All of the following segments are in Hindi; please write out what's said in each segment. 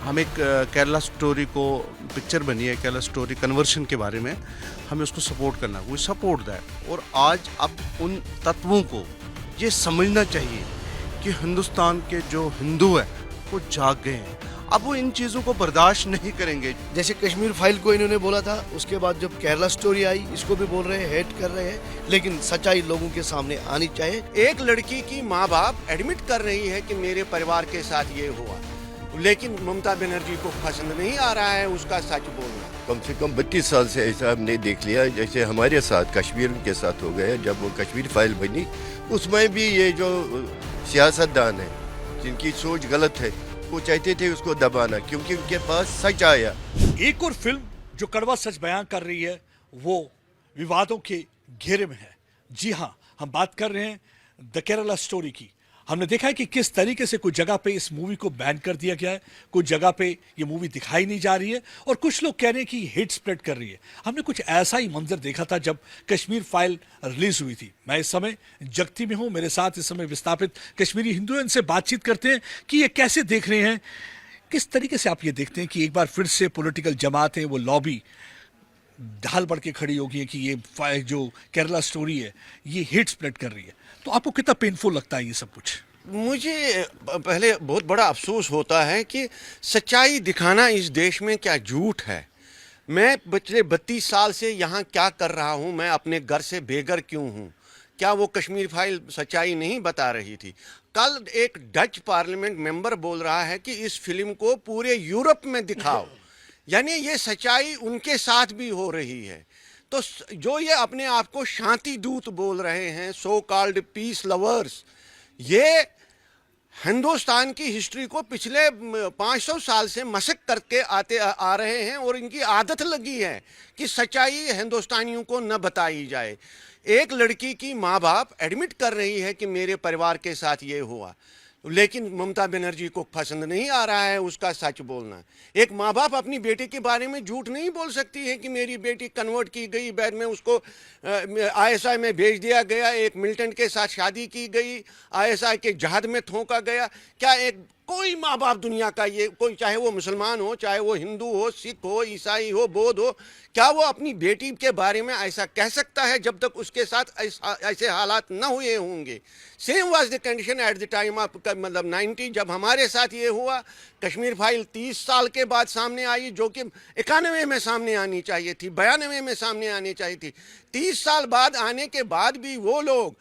हम एक केरला स्टोरी को पिक्चर बनी है, केरला स्टोरी कन्वर्शन के बारे में, हमें उसको सपोर्ट करना, वी सपोर्ट दैट। और आज अब उन तत्वों को ये समझना चाहिए कि हिंदुस्तान के जो हिंदू है वो जाग गए हैं, अब वो इन चीज़ों को बर्दाश्त नहीं करेंगे। जैसे कश्मीर फाइल को इन्होंने बोला था, उसके बाद जब केरला स्टोरी आई इसको भी बोल रहे हैं, हेट कर रहे हैं, लेकिन सच्चाई लोगों के सामने आनी चाहिए। एक लड़की की माँ बाप एडमिट कर रही है कि मेरे परिवार के साथ ये हुआ, लेकिन ममता बनर्जी को पसंद नहीं आ रहा है उसका सच बोलना। कम से कम 32 साल से ऐसा हमने देख लिया, जैसे हमारे साथ कश्मीर के साथ हो गया। जब वो कश्मीर फाइल बनी उसमें भी ये जो सियासतदान है जिनकी सोच गलत है वो चाहते थे उसको दबाना, क्योंकि उनके पास सच आया। एक और फिल्म जो कड़वा सच बयां कर रही है वो विवादों के घेरे में है। जी हाँ, हम बात कर रहे हैं द केरला स्टोरी की। हमने देखा है कि किस तरीके से कुछ जगह पे इस मूवी को बैन कर दिया गया है, कुछ जगह पे ये मूवी दिखाई नहीं जा रही है और कुछ लोग कह रहे हैं कि हिट स्प्रेड कर रही है। हमने कुछ ऐसा ही मंजर देखा था जब कश्मीर फाइल रिलीज हुई थी। मैं इस समय जगती में हूं, मेरे साथ इस समय विस्थापित कश्मीरी हिंदू हैं, इनसे बातचीत करते हैं कि ये कैसे देख रहे हैं, किस तरीके से आप ये देखते हैं कि एक बार फिर से पॉलिटिकल जमातें, वो लॉबी ढाल बढ़ के खड़ी होगी है कि ये जो केरला स्टोरी है ये हिट स्प्रेड कर रही है। तो आपको कितना पेनफुल लगता है ये सब कुछ? मुझे पहले बहुत बड़ा अफसोस होता है कि सच्चाई दिखाना इस देश में क्या झूठ है। मैं पिछले 32 साल से यहाँ क्या कर रहा हूँ, मैं अपने घर से बेघर क्यों हूँ? क्या वो कश्मीर फाइल सच्चाई नहीं बता रही थी? कल एक डच पार्लियामेंट मेंबर बोल रहा है कि इस फिल्म को पूरे यूरोप में दिखाओ, यानी ये सच्चाई उनके साथ भी हो रही है। तो जो ये अपने आप को शांति दूत बोल रहे हैं, सो कॉल्ड पीस लवर्स, ये हिंदुस्तान की हिस्ट्री को पिछले 500 साल से मशक करके आ रहे हैं और इनकी आदत लगी है कि सच्चाई हिंदुस्तानियों को न बताई जाए। एक लड़की की माँ बाप एडमिट कर रही है कि मेरे परिवार के साथ ये हुआ, लेकिन ममता बनर्जी को पसंद नहीं आ रहा है उसका सच बोलना। एक माँ बाप अपनी बेटी के बारे में झूठ नहीं बोल सकती है कि मेरी बेटी कन्वर्ट की गई, बाद में उसको आईएसआई में भेज दिया गया, एक मिलिटेंट के साथ शादी की गई, आईएसआई के जहाद में थोंका गया। क्या एक कोई माँ बाप दुनिया का, ये कोई चाहे वो मुसलमान हो, चाहे वो हिंदू हो, सिख हो, ईसाई हो, बौद्ध हो, क्या वो अपनी बेटी के बारे में ऐसा कह सकता है जब तक उसके साथ ऐसे हालात न हुए होंगे? Same was the condition at the time of मतलब 90, जब हमारे साथ ये हुआ। कश्मीर फाइल 30 साल के बाद सामने आई, जो कि 91 में सामने आनी चाहिए थी, 92 में सामने आनी चाहिए थी। 30 साल बाद आने के बाद भी वो लोग,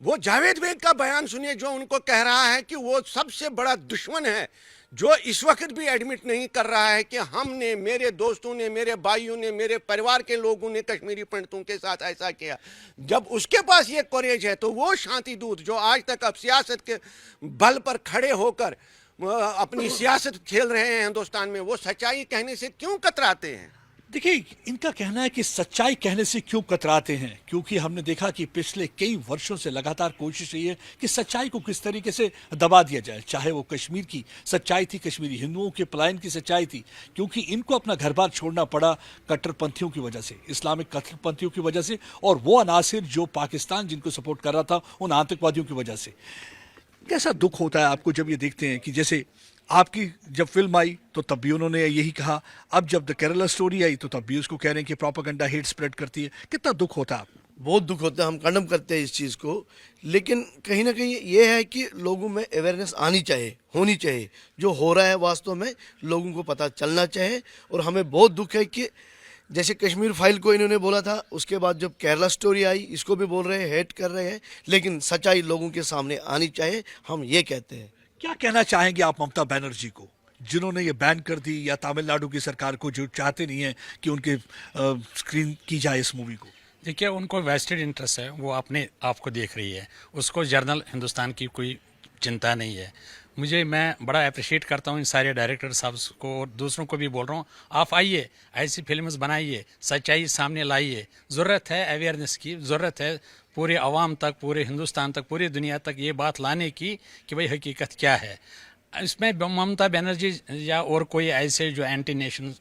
वो जावेद बेग का बयान सुनिए जो उनको कह रहा है कि वो सबसे बड़ा दुश्मन है, जो इस वक्त भी एडमिट नहीं कर रहा है कि हमने, मेरे दोस्तों ने, मेरे भाइयों ने, मेरे परिवार के लोगों ने कश्मीरी पंडितों के साथ ऐसा किया। जब उसके पास ये करेज है तो वो शांति दूत जो आज तक अब सियासत के बल पर खड़े होकर अपनी सियासत खेल रहे हैं हिंदुस्तान में, वो सच्चाई कहने से क्यों कतराते हैं? देखिए, इनका कहना है कि सच्चाई कहने से क्यों कतराते हैं, क्योंकि हमने देखा कि पिछले कई वर्षों से लगातार कोशिश रही है कि सच्चाई को किस तरीके से दबा दिया जाए। चाहे वो कश्मीर की सच्चाई थी, कश्मीरी हिंदुओं के पलायन की सच्चाई थी, क्योंकि इनको अपना घर बार छोड़ना पड़ा कट्टरपंथियों की वजह से, इस्लामिक कट्टरपंथियों की वजह से, और वो अनासिर जो पाकिस्तान जिनको सपोर्ट कर रहा था उन आतंकवादियों की वजह से। कैसा दुख होता है आपको जब ये देखते हैं कि जैसे आपकी जब फिल्म आई तो तब भी उन्होंने यही कहा, अब जब द केरला स्टोरी आई तो तब भी उसको कह रहे हैं कि प्रोपेगेंडा हेट स्प्रेड करती है। कितना दुख होता है आपको? बहुत दुख होता है, हम कंडम करते हैं इस चीज़ को, लेकिन कहीं ना कहीं ये है कि लोगों में अवेयरनेस आनी चाहिए, होनी चाहिए। जो हो रहा है वास्तव में लोगों को पता चलना चाहिए। और हमें बहुत दुख है कि जैसे कश्मीर फाइल को इन्होंने बोला था, उसके बाद जब केरला स्टोरी आई इसको भी बोल रहे हैं, हेट कर रहे हैं, लेकिन सच्चाई लोगों के सामने आनी चाहिए, हम ये कहते हैं। क्या कहना चाहेंगे आप ममता बनर्जी को, जिन्होंने ये बैन कर दी, या तमिलनाडु की सरकार को जो चाहते नहीं है कि उनके स्क्रीन की जाए इस मूवी को? देखिए, उनको वेस्टेड इंटरेस्ट है, वो अपने आप को देख रही है, उसको जर्नल हिंदुस्तान की कोई चिंता नहीं है। मैं बड़ा अप्रिशिएट करता हूँ इन सारे डायरेक्टर साहब को, और दूसरों को भी बोल रहा हूँ, आप आइए, ऐसी फिल्म्स बनाइए, सच्चाई सामने लाइए। ज़रूरत है अवेयरनेस की, ज़रूरत है पूरे अवाम तक, पूरे हिंदुस्तान तक, पूरी दुनिया तक ये बात लाने की कि भाई हकीकत क्या है। इसमें ममता बनर्जी या और कोई ऐसे जो एंटी नेशन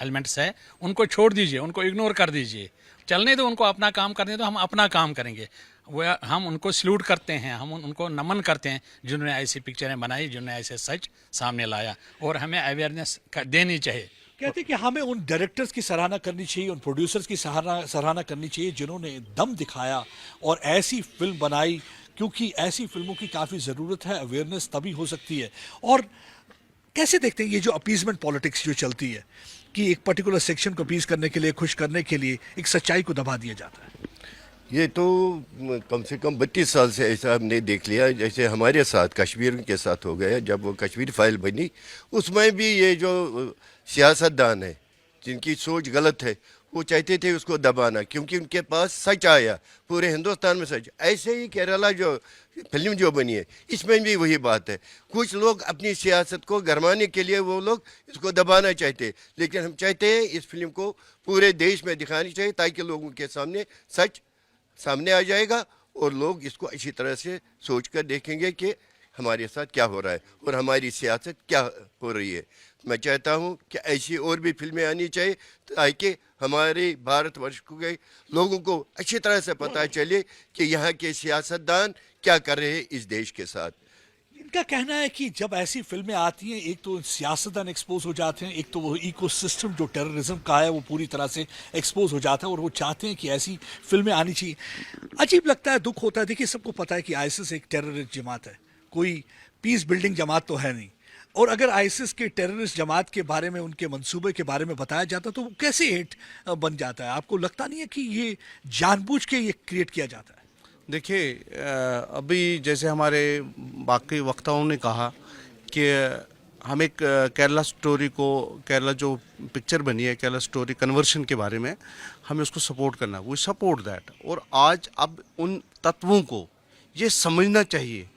एलिमेंट्स है उनको छोड़ दीजिए, उनको इग्नोर कर दीजिए, चलने दो, उनको अपना काम करने दो, हम अपना काम करेंगे। वो हम उनको सल्यूट करते हैं, हम उनको नमन करते हैं जिन्होंने ऐसी पिक्चरें बनाई, जिन्होंने ऐसे सच सामने लाया, और हमें अवेयरनेस देनी चाहिए। कहते हैं कि हमें उन डायरेक्टर्स की सराहना करनी चाहिए, उन प्रोड्यूसर्स की सराहना करनी चाहिए जिन्होंने दम दिखाया और ऐसी फिल्म बनाई, क्योंकि ऐसी फिल्मों की काफ़ी ज़रूरत है। अवेयरनेस तभी हो सकती है। और कैसे देखते हैं ये जो अपीजमेंट पॉलिटिक्स जो चलती है कि एक पर्टिकुलर सेक्शन को अपीज करने के लिए, खुश करने के लिए एक सच्चाई को दबा दिया जाता है? ये तो कम से कम 32 साल से ऐसा हमने देख लिया, जैसे हमारे साथ कश्मीर के साथ हो गया। जब वो कश्मीर फाइल बनी, उसमें भी ये जो सियासतदान है जिनकी सोच गलत है, वो चाहते थे उसको दबाना, क्योंकि उनके पास सच आया, पूरे हिंदुस्तान में सच। ऐसे ही केरला जो फिल्म जो बनी है, इसमें भी वही बात है। कुछ लोग अपनी सियासत को गरमाने के लिए वो लोग इसको दबाना चाहते, लेकिन हम चाहते हैं इस फिल्म को पूरे देश में दिखानी चाहिए, ताकि लोगों के सामने सच सामने आ जाएगा और लोग इसको अच्छी तरह से सोच कर देखेंगे कि हमारे साथ क्या हो रहा है और हमारी सियासत क्या हो रही है। मैं चाहता हूँ कि ऐसी और भी फिल्में आनी चाहिए, ताकि हमारे भारतवर्ष के लोगों को अच्छी तरह से पता चले कि यहाँ के सियासतदान क्या कर रहे हैं इस देश के साथ। इनका कहना है कि जब ऐसी फिल्में आती हैं, एक तो सियासतदान एक्सपोज हो जाते हैं, एक तो वो इकोसिस्टम जो टेररिज्म का है वो पूरी तरह से एक्सपोज हो जाता है, और वो चाहते हैं कि ऐसी फिल्में आनी चाहिए। अजीब लगता है, दुख होता है। देखिए, सबको पता है कि आईएसआईएस एक टेररिस्ट जमात है, कोई पीस बिल्डिंग जमात तो है नहीं। और अगर आईएसआईएस के टेररिस्ट जमात के बारे में, उनके मंसूबे के बारे में बताया जाता तो वो कैसे हेट बन जाता है? आपको लगता नहीं है कि ये जानबूझ के ये क्रिएट किया जाता है? देखिए, अभी जैसे हमारे बाकी वक्ताओं ने कहा कि हम एक केरला स्टोरी को, केरला जो पिक्चर बनी है केरला स्टोरी कन्वर्शन के बारे में, हमें उसको सपोर्ट करना, वी सपोर्ट दैट। और आज अब उन तत्वों को ये समझना चाहिए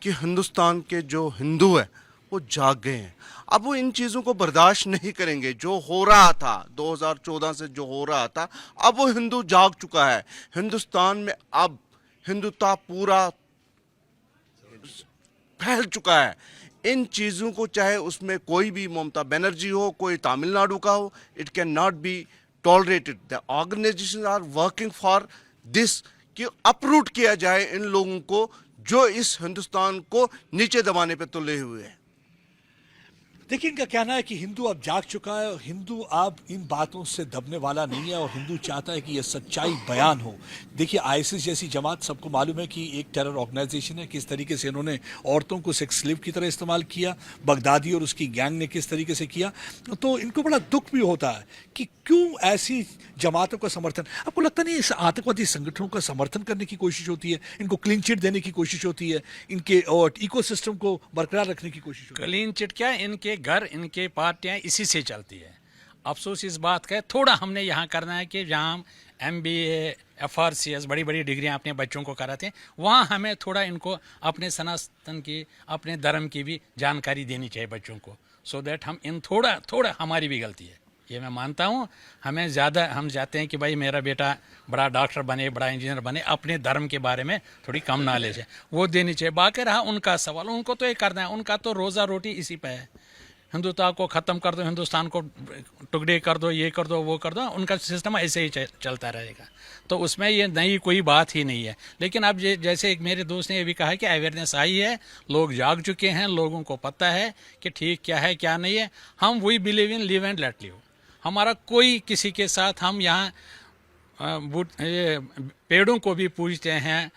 कि हिंदुस्तान के जो हिंदू हैं वो जाग गए हैं। अब वो इन चीज़ों को बर्दाश्त नहीं करेंगे। जो हो रहा था 2014 से, जो हो रहा था, अब वो हिंदू जाग चुका है। हिंदुस्तान में अब हिंदुत्व पूरा फैल चुका है। इन चीज़ों को, चाहे उसमें कोई भी ममता बनर्जी हो, कोई तमिलनाडु का हो, it can not be tolerated. The organization are working for this, कि अपरूट किया जाए इन लोगों को जो इस हिंदुस्तान को नीचे दबाने पे तुले हुए हैं। देखिए, इनका कहना है कि हिंदू अब जाग चुका है और हिंदू अब इन बातों से दबने वाला नहीं है, और हिंदू चाहता है कि यह सच्चाई बयान हो। देखिए, आईएसआईएस जैसी जमात, सबको मालूम है कि एक टेरर ऑर्गेनाइजेशन है, किस तरीके से इन्होंने औरतों को सेक्स स्लेव की तरह इस्तेमाल किया, बगदादी और उसकी गैंग ने किस तरीके से किया। तो इनको बड़ा दुख भी होता है कि क्यों ऐसी जमातों का समर्थन। आपको लगता नहीं इस आतंकवादी संगठनों का समर्थन करने की कोशिश होती है, इनको क्लीन चिट देने की कोशिश होती है, इनके और इकोसिस्टम को बरकरार रखने की कोशिश होती है? क्लीन चिट क्या, इनके घर, इनके पार्टियां इसी से चलती है। अफसोस इस बात का है, थोड़ा हमने यहाँ करना है कि जहाँ MBA FRCS बड़ी बड़ी डिग्रियाँ अपने बच्चों को कराते हैं, वहाँ हमें थोड़ा इनको अपने सनातन की, अपने धर्म की भी जानकारी देनी चाहिए बच्चों को, सो दैट हम इन थोड़ा हमारी भी गलती है, ये मैं मानता हूँ। हमें ज़्यादा हम चाहते हैं कि भाई मेरा बेटा बड़ा डॉक्टर बने, बड़ा इंजीनियर बने, अपने धर्म के बारे में थोड़ी कम नॉलेज है, वो देनी चाहिए। बाकी रहा उनका सवाल, उनको तो ये करना है, उनका तो रोज़ा रोटी इसी पे है। हिंदुत्व को ख़त्म कर दो, हिंदुस्तान को टुकड़े कर दो, ये कर दो, वो कर दो, उनका सिस्टम ऐसे ही चलता रहेगा। तो उसमें ये नई कोई बात ही नहीं है। लेकिन अब जैसे एक मेरे दोस्त ने ये भी कहा कि अवेयरनेस आई है, लोग जाग चुके हैं, लोगों को पता है कि ठीक क्या है क्या नहीं है। हम we believe in live and let live. हमारा कोई किसी के साथ, हम यहाँ पेड़ों को भी पूजते हैं,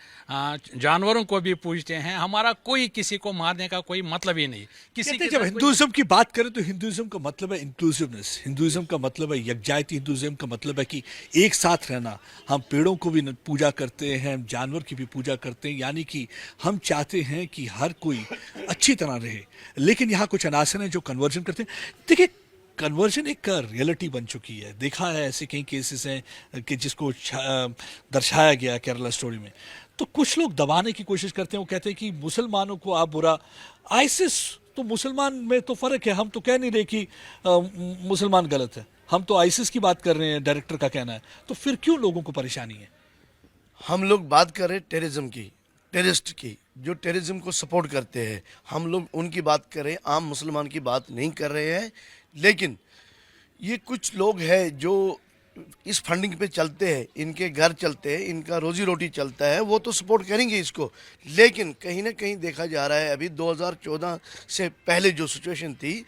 जानवरों को भी पूजते हैं, हमारा कोई किसी को मारने का कोई मतलब ही नहीं। किसी के जब हिंदुइज्म की बात करें तो हिंदुइज्म का मतलब है इंक्लूसिवनेस, हिंदुइज्म का मतलब है यकजायती, हिंदुइज्म का मतलब है कि एक साथ रहना। हम पेड़ों को भी पूजा करते हैं, हम जानवर की भी पूजा करते हैं, यानी कि हम चाहते हैं कि हर कोई अच्छी तरह रहे। लेकिन यहाँ कुछ अनासर हैं जो कन्वर्जन करते हैं। देखिए, कन्वर्जन एक रियलिटी बन चुकी है, देखा है ऐसे कई केसेस हैं कि जिसको दर्शाया गया केरला स्टोरी में। तो कुछ लोग दबाने की कोशिश करते हैं, वो कहते हैं कि मुसलमानों को आप बुरा, आईसिस तो मुसलमान में तो फ़र्क है, हम तो कह नहीं रहे कि मुसलमान गलत है, हम तो आईसिस की बात कर रहे हैं, डायरेक्टर का कहना है। तो फिर क्यों लोगों को परेशानी है? हम लोग बात कर रहे हैं टेररिज्म की, टेररिस्ट की, जो टेररिज्म को सपोर्ट करते हैं, हम लोग उनकी बात कर रहे हैं, आम मुसलमान की बात नहीं कर रहे हैं। लेकिन ये कुछ लोग हैं जो इस फंडिंग पे चलते हैं, इनके घर चलते हैं, इनका रोजी रोटी चलता है, वो तो सपोर्ट करेंगे इसको। लेकिन कहीं ना कहीं देखा जा रहा है अभी 2014 से पहले जो सिचुएशन थी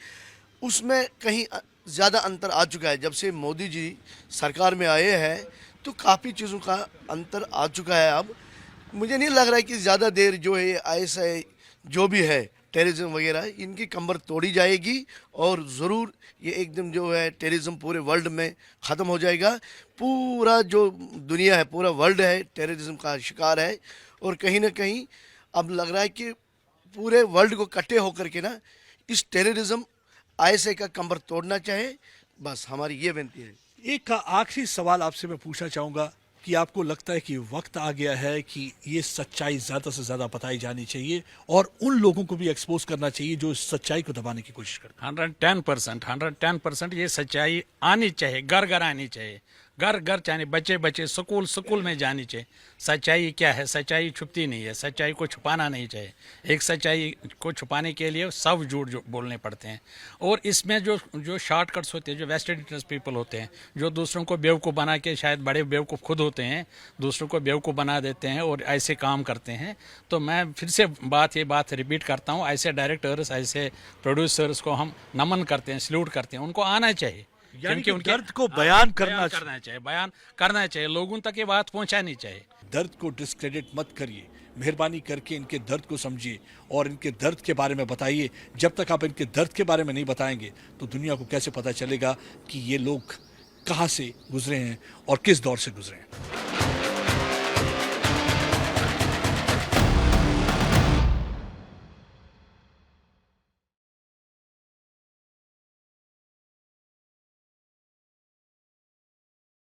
उसमें कहीं ज़्यादा अंतर आ चुका है। जब से मोदी जी सरकार में आए हैं तो काफ़ी चीज़ों का अंतर आ चुका है। अब मुझे नहीं लग रहा है कि ज़्यादा देर जो है ISI जो भी है टेररिज्म वगैरह इनकी कमर तोड़ी जाएगी और ज़रूर ये एकदम जो है टेररिज्म पूरे वर्ल्ड में ख़त्म हो जाएगा। पूरा जो दुनिया है, पूरा वर्ल्ड है टेररिज्म का शिकार है। और कहीं ना कहीं अब लग रहा है कि पूरे वर्ल्ड को इकट्ठे होकर के ना इस टेररिज्म ISI का कमर तोड़ना चाहे, बस हमारी ये विनती है। एक आखिरी सवाल आपसे मैं पूछना चाहूंगा कि आपको लगता है कि वक्त आ गया है कि ये सच्चाई ज़्यादा से ज़्यादा बताई जानी चाहिए और उन लोगों को भी एक्सपोज करना चाहिए जो इस सच्चाई को दबाने की कोशिश करते हैं? 110% ये सच्चाई आनी चाहिए, घर घर आनी चाहिए, घर घर चाहिए, बच्चे बच्चे स्कूल स्कूल में जानी चाहिए। सच्चाई क्या है? सच्चाई छुपती नहीं है, सच्चाई को छुपाना नहीं चाहिए। एक सच्चाई को छुपाने के लिए सब झूठ जो बोलने पड़ते हैं। और इसमें जो शॉर्टकट्स होते हैं, जो वेस्टेड इंटरेस्ट पीपल होते हैं, जो दूसरों को बेवकूफ़ बना के, शायद बड़े बेवकूफ़ खुद होते हैं, दूसरों को बेवकूफ़ बना देते हैं और ऐसे काम करते हैं। तो मैं फिर से ये बात रिपीट करता हूँ, ऐसे डायरेक्टर्स, ऐसे प्रोड्यूसर्स को हम नमन करते हैं, सल्यूट करते हैं। उनको आना चाहिए, क्योंकि उनके दर्द को बयान करना चाहिए, बयान करना चाहिए, लोगों तक ये बात पहुंचानी चाहिए। दर्द को डिस्क्रेडिट मत करिए, मेहरबानी करके इनके दर्द को समझिए और इनके दर्द के बारे में बताइए। जब तक आप इनके दर्द के बारे में नहीं बताएंगे तो दुनिया को कैसे पता चलेगा कि ये लोग कहाँ से गुजरे हैं और किस दौर से गुजरे हैं।